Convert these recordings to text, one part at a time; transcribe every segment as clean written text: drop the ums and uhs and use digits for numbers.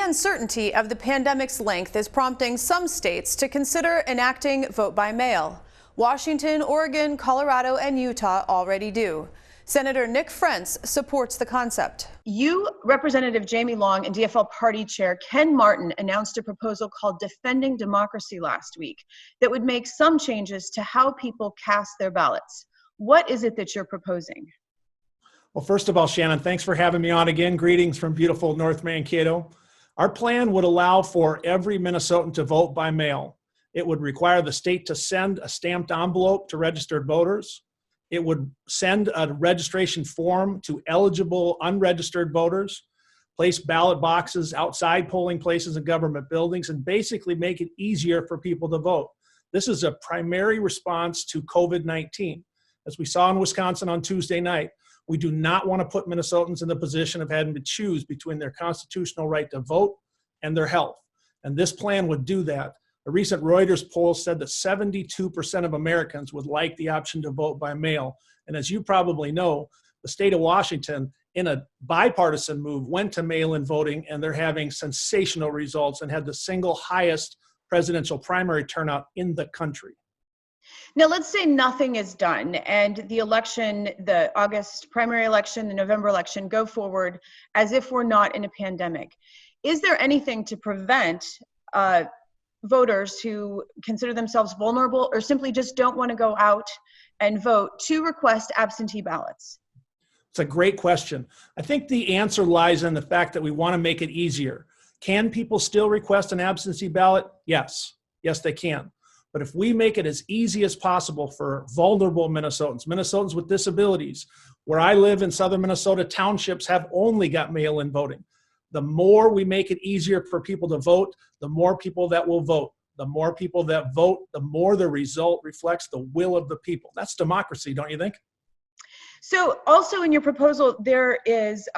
uncertainty of the pandemic's length is prompting some states to consider enacting vote by mail. Washington, Oregon, Colorado, and Utah already do. Senator Nick Frentz supports the concept. Representative Jamie Long, and DFL Party Chair Ken Martin announced a proposal called Defending Democracy last week that would make some changes to how people cast their ballots. What is it that you're proposing? Well, first of all, Shannon, thanks for having me on again. Greetings from beautiful North Mankato. Our plan would allow for every Minnesotan to vote by mail. It would require the state to send a stamped envelope to registered voters. It would send a registration form to eligible unregistered voters, place ballot boxes outside polling places and government buildings, and basically make it easier for people to vote. This is a primary response to COVID-19. As we saw in Wisconsin on Tuesday night, we do not want to put Minnesotans in the position of having to choose between their constitutional right to vote and their health. And this plan would do that. A recent Reuters poll said that 72% of Americans would like the option to vote by mail. And as you probably know, the state of Washington, in a bipartisan move, went to mail-in voting, and they're having sensational results and had the single highest presidential primary turnout in the country. Now, let's say nothing is done and the election, the August primary election, the November election go forward as if we're not in a pandemic. Is there anything to prevent voters who consider themselves vulnerable or simply just don't want to go out and vote to request absentee ballots? It's a great question. I think the answer lies in the fact that we want to make it easier. Can people still request an absentee ballot? Yes. Yes, they can. But if we make it as easy as possible for vulnerable Minnesotans with disabilities, where I live in southern Minnesota, townships have only got mail-in voting. The more we make it easier for people to vote, the more people that will vote. The more people that vote, the more the result reflects the will of the people. That's democracy, don't you think? So also in your proposal, there is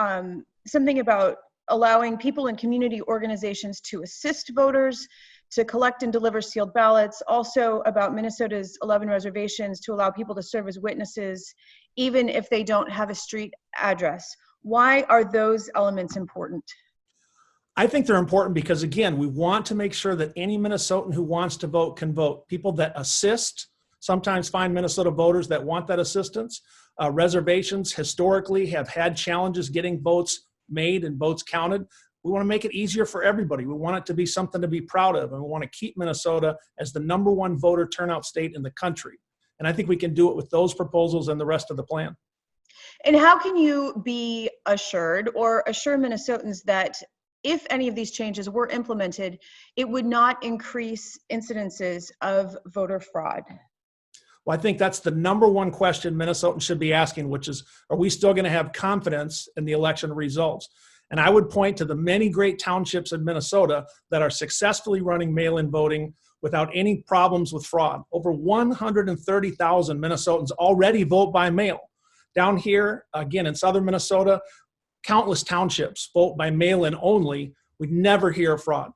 something about allowing people in community organizations to assist voters, to collect and deliver sealed ballots, also about Minnesota's 11 reservations to allow people to serve as witnesses, even if they don't have a street address. Why are those elements important? I think they're important because, again, we want to make sure that any Minnesotan who wants to vote can vote. People that assist sometimes find Minnesota voters that want that assistance. Reservations historically have had challenges getting votes made and votes counted. We want to make it easier for everybody. We want it to be something to be proud of, and we want to keep Minnesota as the #1 voter turnout state in the country. And I think we can do it with those proposals and the rest of the plan. And how can you be assured or assure Minnesotans that if any of these changes were implemented, it would not increase incidences of voter fraud? Well, I think that's the #1 question Minnesotans should be asking, which is, are we still going to have confidence in the election results? And I would point to the many great townships in Minnesota that are successfully running mail-in voting without any problems with fraud. Over 130,000 Minnesotans already vote by mail. Down here, again, in southern Minnesota, countless townships vote by mail-in only. We never hear of fraud.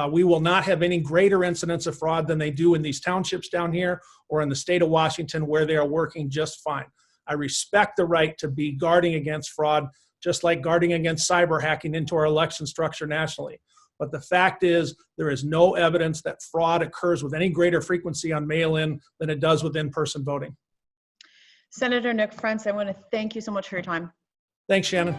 We will not have any greater incidents of fraud than they do in these townships down here or in the state of Washington, where they are working just fine. I respect the right to be guarding against fraud, just like guarding against cyber hacking into our election structure nationally. But the fact is, there is no evidence that fraud occurs with any greater frequency on mail-in than it does with in-person voting. Senator Nick Frentz, I want to thank you so much for your time. Thanks, Shannon.